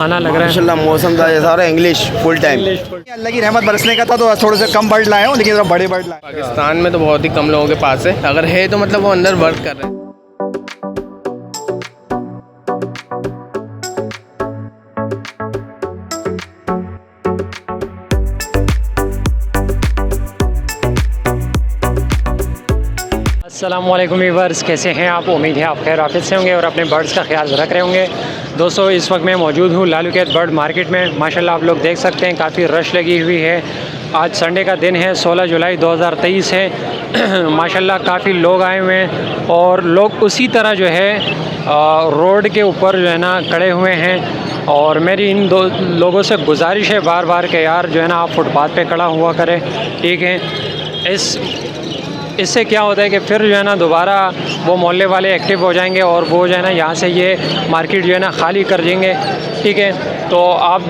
आना लग रहा है माशाल्लाह मौसम था जैसा और इंग्लिश फुल टाइम। अल्लाह की रहमत बरसने का था तो थोड़े से कम बर्ड लाए हो, लेकिन थोड़ा बड़े बर्ड लाए। पाकिस्तान में तो बहुत ही कम लोगों के पास है, अगर है तो मतलब वो अंदर वर्क कर रहे हैं। अस्सलामुअलैकुम व्यूअर्स, कैसे हैं आप? उम्मीद है आप खैर आफियत से होंगे और अपने बर्ड्स का ख्याल रख रहे होंगे। दोस्तों, इस वक्त मैं मौजूद हूँ लालूकेत बर्ड मार्केट में। माशाल्लाह आप लोग देख सकते हैं काफ़ी रश लगी हुई है। आज संडे का दिन है, 16 जुलाई 2023 है। माशाल्लाह काफ़ी लोग आए हुए हैं और लोग उसी तरह जो है रोड के ऊपर जो है ना खड़े हुए हैं। और मेरी इन दो लोगों से गुजारिश है बार बार के यार जो है ना आप फुटपाथ पे खड़ा हुआ करें, ठीक है। इससे क्या होता है कि फिर जो है ना दोबारा वो मोहल्ले वाले एक्टिव हो जाएंगे और वो जो है ना यहाँ से ये मार्केट जो है ना खाली कर देंगे, ठीक है। तो आप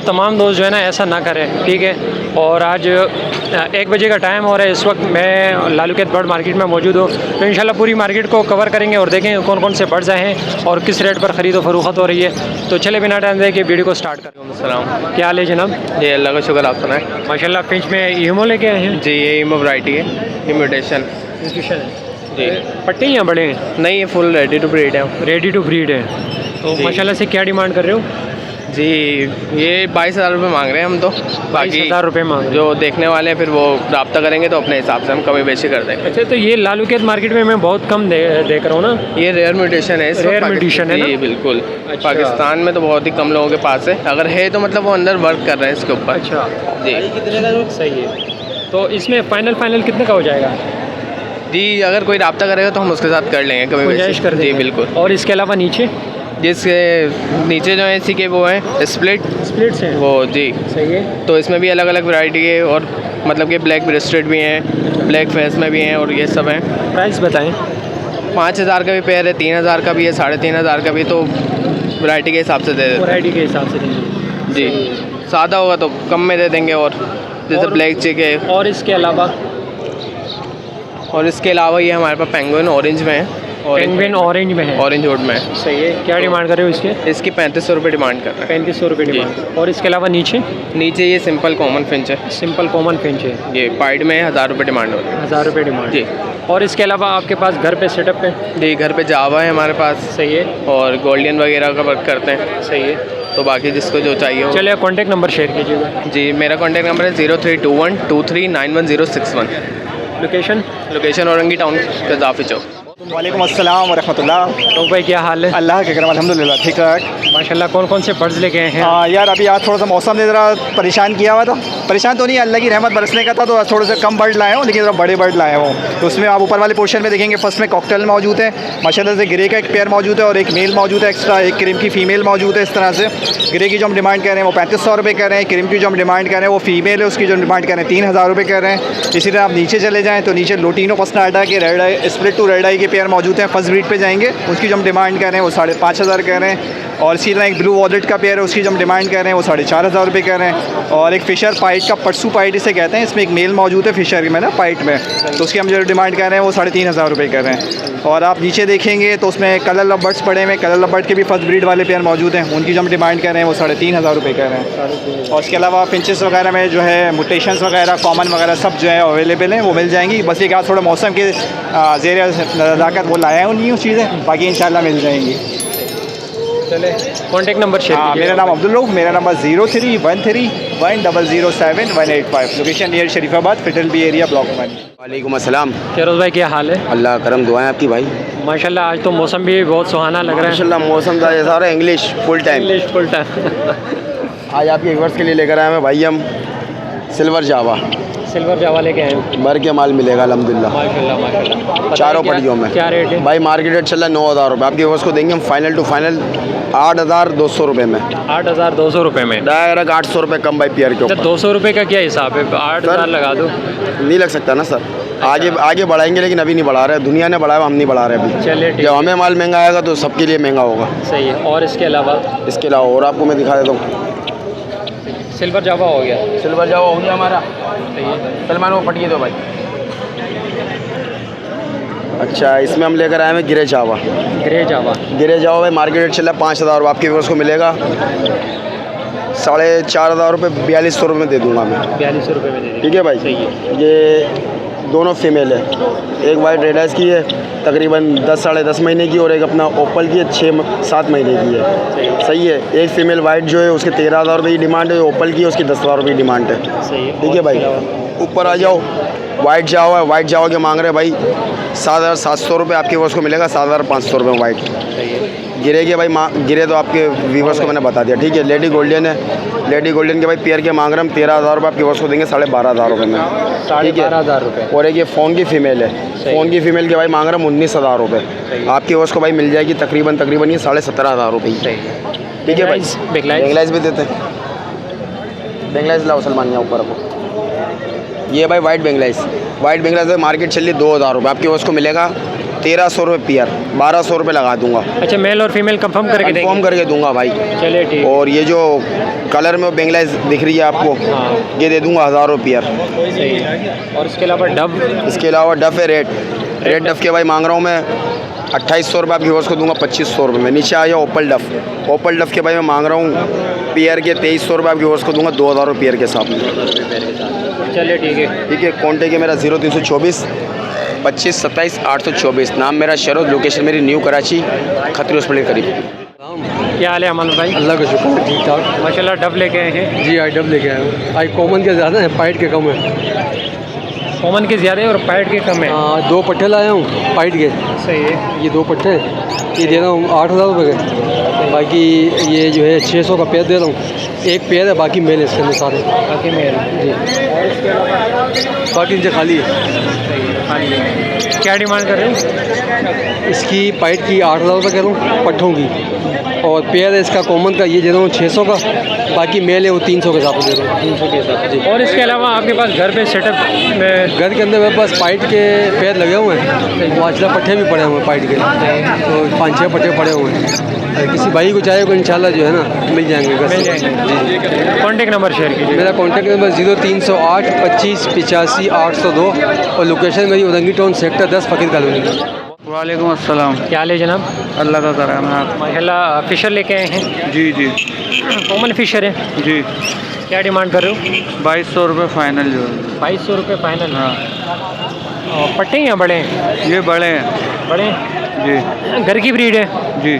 तमाम दोस्त जो है ना ऐसा ना करें, ठीक है। और आज 1 बजे का टाइम हो रहा है, इस वक्त मैं लालूकेत बर्ड मार्केट में मौजूद हूँ। तो इंशाल्लाह पूरी मार्केट को कवर करेंगे और देखेंगे कौन कौन से बर्ड्स आए हैं और किस रेट पर ख़रीद फरोख्त हो रही है। तो चले बिना टाइम दें कि वीडियो को स्टार्ट करें। सलाम, क्या हाल है जनाब? जी अल्लाह का शुक्र, आप सुनाएं। माशाल्लाह फिंच में ईमो लेके आए हैं? जी ये ईमो वैरायटी है, इमिटेशन है जी। पट्टे यहाँ बड़े हैं? नहीं, ये फुल रेडी टू ब्रीड है। रेडी टू ब्रीड है। तो जी। माशाल्लाह से क्या डिमांड कर रहे हो? जी ये 22,000 रुपये मांग रहे हैं हम तो। बाकी 22,000 रुपये मांग रहे हैं। जो देखने वाले हैं फिर वो रब्ता करेंगे तो अपने हिसाब से हम कमी बेशी कर देंगे। अच्छा, तो ये लालूकेत मार्केट में मैं बहुत कम देख रहा हूँ ना। ये रेयर म्यूटेशन है, रेयर म्यूटेशन है ना? जी बिल्कुल। अच्छा। पाकिस्तान में तो बहुत ही कम लोगों के पास है, अगर है तो मतलब वो अंदर वर्क कर रहे हैं इसके ऊपर। अच्छा जी सही है। तो इसमें फाइनल कितने का हो जाएगा? जी अगर कोई रब्ता करेगा तो हम उसके साथ कर लेंगे कमी गुंजाइश बेशी। कर जी देंगे। बिल्कुल। और इसके अलावा नीचे जिसके नीचे जो है इसी के वो हैं स्प्लिट्स हैं वो जी। सही है। तो इसमें भी अलग अलग वैरायटी है और मतलब कि ब्लैक ब्रेस्टेड भी हैं, ब्लैक फेस में भी हैं और ये सब हैं। प्राइस बताएं। 5,000 का भी पेयर है, 3,000 का भी है, 3,500 का भी, तो वैरायटी के हिसाब से दे देते वैरायटी के हिसाब से देंगे हैं। जी सादा होगा तो कम में दे देंगे, और जैसे और- ब्लैक चिक है। और इसके अलावा ये हमारे पास पेंगुइन ऑरेंज में है। पेंगुइन ऑरेंज में है। ऑरेंज वुड में है। सही है। क्या डिमांड कर रहे हो इसके? इसकी 3,500 रुपये डिमांड कर रहे हैं। 3,500 रुपये जी। डिमांड। और इसके अलावा नीचे ये सिंपल कॉमन फिंच है, सिंपल कॉमन फिंच है, ये पाइड में 1,000 रुपये डिमांड हो रही है। 1,000 रुपये डिमांड। जी। और इसके अलावा आपके पास घर पे सेटअप है? जी घर पे जावा है हमारे पास, सही है। और गोल्डन वगैरह का वर्क करते हैं। सही है। तो बाकी जिसको जो चाहिए हो। चलिए कॉन्टैक्ट नंबर शेयर कीजिएगा। जी मेरा कॉन्टैक्ट नंबर है 032123916061। लोकेशन औरंगी टाउन कज़ाफ़ी चौक। वालेकुम अस्सलाम वरहमतुल्लाह। तो भाई क्या हाल है? अल्लाह के करम अल्हम्दुलिल्लाह ठीक ठाक। माशाल्लाह कौन कौन से बर्ड्स लेके आए हैं? हाँ यार, अभी आज थोड़ा सा मौसम ने ज़रा परेशान किया हुआ था। परेशान तो नहीं, अल्लाह की रहमत बरसने का था तो थोड़े से कम बर्ड लाए हो, लेकिन थोड़ा बड़े बर्ड लाए हो। तो उसमें आप ऊपर वाले पोर्शन में देखेंगे, फर्स्ट में कॉकटेल मौजूद है माशाल्लाह से। ग्रे का एक पेयर मौजूद है और एक मेल मौजूद है एक्स्ट्रा, एक क्रीम की फ़ीमेल मौजूद है। इस तरह से ग्रे की जो हम डिमांड कर रहे हैं वो 3,500 रुपये कर रहे हैं। क्रीम की जो हम डिमांड कर रहे हैं वो फीमेल है, उसकी जो डिमांड कर रहे हैं 3,000 रुपये कर रहे हैं। इसी तरह आप नीचे चले जाएँ तो नीचे लोटिनो पस्नाटा के red eye split to red eye के पेयर मौजूद हैं। फर्स्ट ब्रीड पे जाएंगे, उसकी जो हम डिमांड कर रहे हैं वो 5,500 कर रहे हैं। और इसी तरह एक ब्लू वॉलेट का पेयर है, उसकी जो हम डिमांड कर रहे हैं वो 4,500 रुपये कर रहे हैं। और एक फ़िशर पाइट का परसू पाइट इसे कहते हैं, इसमें एक मेल मौजूद है फ़िशर में ना पाइट में, तो उसकी हम जो डिमांड कर रहे हैं वो 3,500 रुपये कर रहे हैं। और आप नीचे देखेंगे तो उसमें कलर लबर्ड्स पड़े हुए हैं, कलर लबर्ड के भी फर्स्ट ब्रीड वाले पेयर मौजूद हैं, उनकी जो हम डिमांड कर रहे हैं वो 3,500 रुपये कर रहे हैं। और इसके अलावा फिंचेस वगैरह में जो है म्यूटेशंस वगैरह कॉमन वगैरह सब जो है अवेलेबल हैं, वो मिल जाएंगी। बस एक आज थोड़ा मौसम के ज़ेर नज़ाकत वो लाया हूँ नहीं चीज़ें, बाकी इंशाल्लाह मिल जाएंगी। चले कॉन्टैक्ट नंबर शेयर हाँ, मेरा नाम अब्दुल रऊफ़, मेरा नंबर 0313100785। लोकेशन नियर शरीफाबाद, फिटल बी एरिया, ब्लॉक 1। वालेकुम अस्सलाम। फिरोज़ भाई क्या हाल है? अल्लाह करम, दुआएं आपकी भाई। माशाल्लाह आज तो मौसम भी बहुत सुहाना लग रहा है। माशाल्लाह मौसम था जैसा और English full time. English full time. आज आपके व्यूअर्स के लिए लेकर आए हैं भाई हम सिल्वर जावा। सिल्वर जावा लेके आए हैं। भर के माल मिलेगा अल्हम्दुलिल्लाह, माशाल्लाह माशाल्लाह। चारों बताइए पट्टियों में। क्या रेट है? भाई मार्केट रेट चल रहा है 9,000 रुपये, आपके व्यूअर्स को देंगे हम फाइनल टू फाइनल 8,200 रुपये में। 8,200 रुपये में। डायरेक्ट 800 रुपये कम भाई पेयर के अच्छा, ऊपर। 200 रुपये का क्या हिसाब है? 8,000 लगा दो। नहीं लग सकता ना सर, आगे बढ़ाएंगे, लेकिन अभी नहीं बढ़ा रहे। दुनिया ने बढ़ाया, हम नहीं बढ़ा रहे अभी। चलिए ठीक जब हमें माल महंगा आएगा तो सबके लिए महंगा होगा। सही है। और इसके अलावा इसके अलावा और आपको मैं दिखा देता हूँ। सिल्वर जावा हो गया। सिल्वर जावा हो गया हमारा। सही है। सलमान वो पटिए दो भाई। अच्छा, इसमें हम लेकर आए हैं गिरे जावा। ग्रे जावा। गिरे जावा भाई मार्केट रेट चल रहा है 5,000 रुपये, आपके व्यूअर्स को मिलेगा 4,500 रुपये, 4200 रुपये में दे दूंगा मैं। 4200 रुपये में दे देंगे। ठीक है भाई। सही है। ये दोनों फीमेल है, एक वाइट रेड आइज की है तकरीबन 10 साढ़े 10 महीने की, और एक अपना ओपल की है 6-7 महीने की है। सही है। एक फीमेल वाइट जो है उसके 13,000 रुपये की डिमांड है, ओपल की है उसकी 10,000 रुपये की डिमांड है। सही है। ठीक है भाई। ऊपर आ जाओ, वाइट जावा है, वाइट जावा के मांग रहे हैं भाई 7,700 रुपये, आपके व्यूअर्स को मिलेगा 7,500 रुपये में वाइट। सही है। गिरे के भाई गिरे तो आपके व्यूअर्स को मैंने बता दिया। ठीक है। लेडी गोल्डन है, लेडी गोल्डन के भाई पेयर के मांग रहे हैं हम 13,000 रुपये, आपके व्यूअर्स को देंगे 12,500 रुपये में। ठीक है। 12,500 रुपये। और एक ये फ़ोन की फ़ीमेल है, फ़ोन की फ़ीमेल के भाई मांग रहे हैं 19,000 रुपये, आपके व्यूअर्स को भाई मिल जाएगी तकरीबन ये 17,500 रुपये। सही है। ठीक है भाई। बेंगलाइज भी देते हैं, बेंगलाइज लाओ सलमान यहाँ ऊपर को। ये भाई वाइट बेंगलाइज मार्केट चल रही 2,000 रुपये, आपके व्यूअर्स को मिलेगा 1,300 रुपये पेयर, 1,200 रुपये लगा दूंगा। अच्छा, मेल और फीमेल कंफर्म करके देंगे? कंफर्म करके दूंगा भाई। चलिए ठीक। और ये जो कलर में वो बेंगलाइज दिख रही है आपको, हाँ। ये दे दूंगा 1,000 रुपये पेयर। सही है। और इसके अलावा डब? इसके अलावा डफ है रेड डफ के भाई मांग रहा हूँ मैं 2,800 रुपये, आपके व्यूअर्स को दूंगा 2,500 रुपये में। नीचे आया ओपल डफ के भाई मैं मांग रहा हूँ पेयर के 2,300 रुपये, आपके व्यूअर्स को दूंगा 2,000 रुपये पेयर के साथ में। चलिए ठीक है। ठीक है। कॉन्टेक्ट है मेरा 0324 25 27 824। नाम मेरा शरद, लोकेशन मेरी न्यू कराची खतरी हॉस्पिटल के करीब। क्या हाल है अमन भाई? अल्लाह का शुक्र है, ठीक ठाक। माशाल्लाह डब लेके आए हैं। जी आई डब लेके आया हूँ। आई कॉमन के ज़्यादा है, पाइट के कम है। कॉमन के ज़्यादा है और पैड के कम है। 2 पट्टे लाया हूँ पाइट के। सही है। ये 2 पट्टे ये दे रहा हूँ 8,000 रुपये के। बाकी ये जो है 600 का पेयर दे रहा हूँ। एक पेयर है, बाकी मेल है इसके अंदर सारे। बाकी मेल जी। और इसके अलावा बाकी इनसे खाली है। खाली है। क्या डिमांड कर रहे हैं? इसकी पाइट की 8,000 रुपये कह रहा हूँ पट्ठों की, और पेयर है इसका कॉमन का ये दे रहा हूँ 600 का। बाकी मेल है वो 300 के हिसाब से दे रहा हूँ। 300 के हिसाब से। और इसके अलावा आपके पास घर पे सेटअप में? घर के अंदर मेरे पास पाइट के पेयर लगे हुए हैं, माचला पट्टे भी पड़े हुए हैं पाइट के, तो 5-6 पट्टे पड़े हुए हैं। अगर किसी भाई को चाहे तो इंशाल्लाह जो है ना मिल जाएंगे। मिल जाएंगे। जी। कॉन्टेक्ट नंबर शेयर कीजिए। मेरा कॉन्टैक्ट नंबर 0308 25 85 802 और लोकेशन मेरी उदंगी टाउन सेक्टर 10 फ़कीर कॉलोनी। वालेकुम अस्सलाम। क्या हाल है जनाब? अल्लाह का करम है आप। माशाल्लाह फिशर लेके आए हैं। जी जी कॉमन फिशर है। जी। क्या डिमांड कर रहे हो? 2,200 रुपये फ़ाइनल जो है। 2,200 रुपये फाइनल। हाँ। और पट्टे या बड़े हैं? ये बड़े हैं। बड़े हैं। जी घर की ब्रीड है? जी।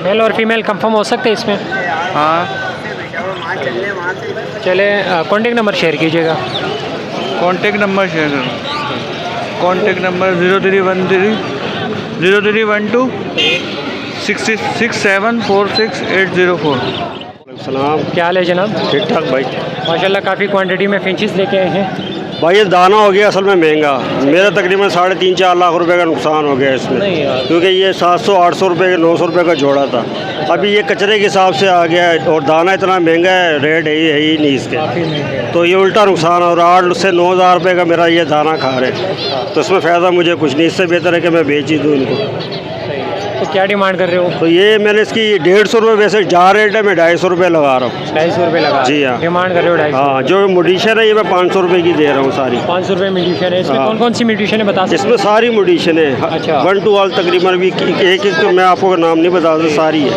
मेल और फीमेल कंफर्म हो सकते हैं इसमें? हाँ। चले कॉन्टेक्ट नंबर शेयर कीजिएगा। कॉन्टेक्ट नंबर शेयर करो। Contact number 0313 0312 66 46 804। सलाम। क्या हाल है जनाब? ठीक ठाक भाई। माशाल्लाह काफ़ी क्वांटिटी में फिंचेस लेके आए हैं। भाई ये दाना हो गया असल में महंगा, मेरा तकरीबन 3.5-4 लाख रुपए का नुकसान हो गया इसमें, नहीं यार। क्योंकि ये 700-800 रुपये 900 रुपये का जोड़ा था। अभी ये कचरे के हिसाब से आ गया है और दाना इतना महंगा है, रेट है ही नहीं इसके, काफ़ी महंगे। तो ये उल्टा नुकसान और 8 से 9,000 रुपये का मेरा ये दाना खा रहे, तो इसमें फ़ायदा मुझे कुछ नहीं। इससे बेहतर है कि मैं बेच ही दूँ इनको। तो क्या डिमांड कर रहे हो? तो ये मैंने इसकी 150 रुपये वैसे जा रेट है, मैं 250 रुपये लगा रहा हूँ। 250 रुपये लगा? जी हाँ। डिमांड कर रहे हो 250? हाँ, जो म्यूटेशन है ये मैं 500 रुपये की दे रहा हूँ सारी। 500 रुपये म्यूटेशन है। इसमें हाँ। कौन कौन सी म्यूटेशन है बता सकते इसमें सारी म्यूटेशन है। अच्छा। 1 to ऑल तकरीबन भी एक तो मैं आपको नाम नहीं बता दूँ, सारी है।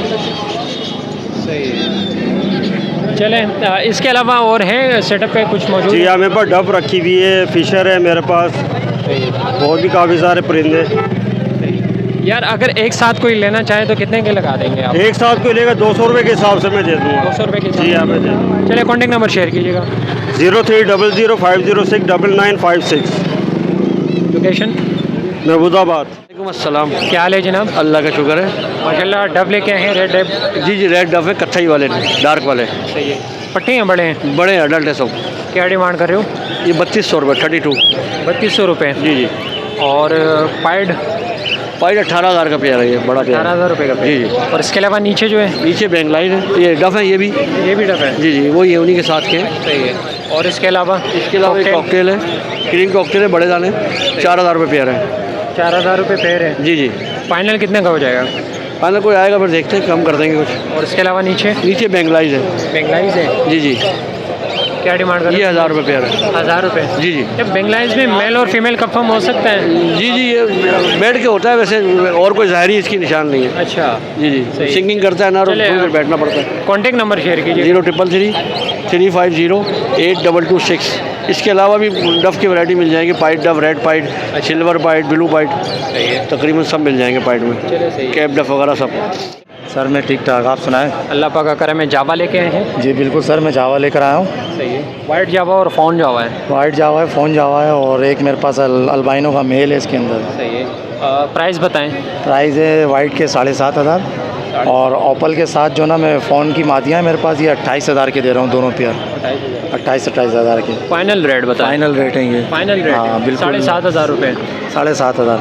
सही है। चलें इसके अलावा और है सेटअप पे कुछ मौजूद? जी हाँ, मेरे पास डब रखी हुई है, फिशर है मेरे पास, और भी काफ़ी सारे परिंदे। यार अगर एक साथ कोई लेना चाहे तो कितने के लगा देंगे आप? एक साथ कोई लेगा 200 रुपये के हिसाब से मैं दे दूँगा। 200 रुपये के? जी हाँ, मैं दे दूँगा। चलिए कॉन्टेक्ट नंबर शेयर कीजिएगा। 0300 506 9956। लोकेशन? महमूदाबाद। वालेकुम अस्सलाम। क्या हाल है जनाब? अल्लाह का शुक्र है। माशाल्लाह डब लेके आए हैं, रेड डब। जी जी रेड डफ है, कत्थई वाले डार्क वाले। सही है। पट्टे हैं बड़े हैं? बड़े अडल्ट है सब। क्या डिमांड कर रहे हो? ये 3,200 रुपये 32। 3,200 रुपये। जी जी। और पाइड? पाइट 18,000 का पेयर है, ये बड़ा पेयर। 18,000 रुपये का? जी जी। और इसके अलावा नीचे जो है? नीचे बेंगलाइन है, ये डफ है, ये भी डब है? जी जी, वो ये उन्हीं के साथ के हैं। सही है। और इसके अलावा? इसके अलावा एक कॉकटेल है, क्रीम कॉकटेल है, बड़े दाने, 4,000 रुपये पेयर है। 4,000 रुपये पेयर है? जी जी। फाइनल कितने का हो जाएगा? फाइनल कोई आएगा फिर देखते हैं, कम कर देंगे कुछ। और इसके अलावा नीचे? नीचे बेंगलाइज है। बेंगलाइज है? जी जी। क्या डिमांड कर ये 1000 रुपये पेयर है। 1000 रुपये? जी जी ये बेंगलाइज में मेल और फीमेल कंफर्म हो सकता है? जी जी, ये बैठ के होता है वैसे, और कोई ज़ाहरी इसकी निशान नहीं है। अच्छा, जी जी, सही। सिंगिंग करता है ना, चले, और बैठना पड़ता है। कॉन्टेक्ट नंबर शेयर कीजिए। 0333-350-8226। इसके अलावा भी डफ की वैरायटी मिल जाएगी, पाइट डफ, रेड पाइट, सिल्वर पाइट, ब्लू पाइट, तकरीबन सब मिल जाएंगे पाइट में, कैप डफ वगैरह सब। सर मैं ठीक ठाक, आप सुनाएं? अल्लाह पाक का करम है। जावा लेके आए हैं? जी बिल्कुल सर, मैं जावा लेकर आया हूँ। सही है। वाइट जावा और फ़ॉन जावा है? वाइट जावा है, फ़ोन जावा है, और एक मेरे पास अल्बाइनो का मेल है इसके अंदर। सही है। प्राइस बताएं। प्राइस है वाइट के 7,500, और ओपल के साथ जो ना मैं फ़ोन की मादियाँ हैं मेरे पास, ये 28,000 के दे रहा हूँ दोनों पेयर। 28,000 के फाइनल रेट बताएं। फाइनल रेट है ये। Final rate? हाँ बिल्कुल। 7,500 रुपये। 7,500।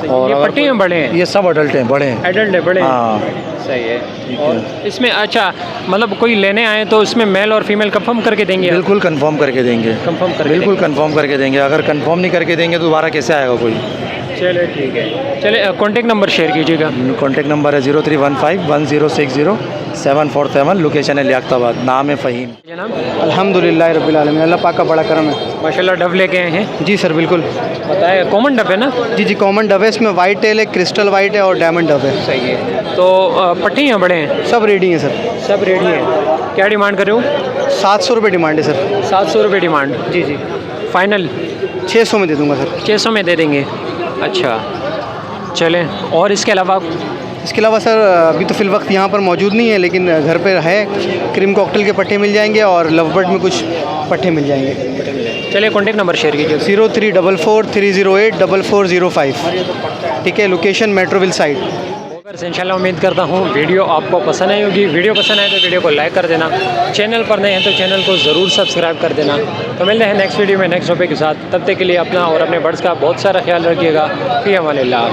और ये पट्टी में बड़े हैं? ये सब अडल्ट हैं, बड़े हैं। एडल्ट है, बड़े हैं। हाँ सही है। और इसमें अच्छा, मतलब कोई लेने आए तो इसमें मेल और फीमेल कंफर्म करके देंगे? बिल्कुल कंफर्म करके देंगे। कंफर्म करके बिल्कुल कंफर्म करके देंगे। अगर कंफर्म नहीं करके देंगे तो दोबारा कैसे आएगा कोई? चले ठीक है। चले कॉन्टेक्ट नंबर शेयर कीजिएगा। कॉन्टेक्ट नंबर है 03151060 747, लोकेशन है लियाकताबाद, नाम है फ़हीम। जनाब अल्हम्दुलिल्लाह रब्बिल आलमीन, अल्लाह पाक का बड़ा करम है। माशाल्लाह डव लेके आए हैं? जी सर बिल्कुल। बताए कॉमन डव है ना? जी जी, कॉमन डव है, इसमें वाइट टेल है, क्रिस्टल वाइट है और डायमंड डव है। सही है। तो पट्टियाँ बड़े हैं? सब रेडी हैं सर। सब रेडी है। क्या डिमांड कर रहे हो? 700 रुपये डिमांड है सर। 700 रुपये डिमांड? जी जी, फाइनल 600 में दे दूँगा सर। 600 में दे देंगे? अच्छा चलें। और इसके अलावा? इसके अलावा सर अभी तो फ़िल वक्त यहाँ पर मौजूद नहीं है, लेकिन घर पे है, क्रीम कॉकटेल के पट्टे मिल जाएंगे और लव बर्ड में कुछ पट्टे मिल जाएंगे। चलिए कॉन्टेक्ट नंबर शेयर कीजिए। 0344308405। ठीक है, लोकेशन मेट्रोविल साइड। इंशाल्लाह उम्मीद करता हूँ वीडियो आपको पसंद आई होगी। वीडियो पसंद आए तो वीडियो को लाइक कर देना। चैनल पर नए हैं तो चैनल को ज़रूर सब्सक्राइब कर देना। तो मिलते हैं नेक्स्ट वीडियो में नेक्स्ट टॉपिक के साथ। तब तक के लिए अपना और अपने बर्ड्स का बहुत सारा ख्याल रखिएगा। फ़ी अमानिल्लाह।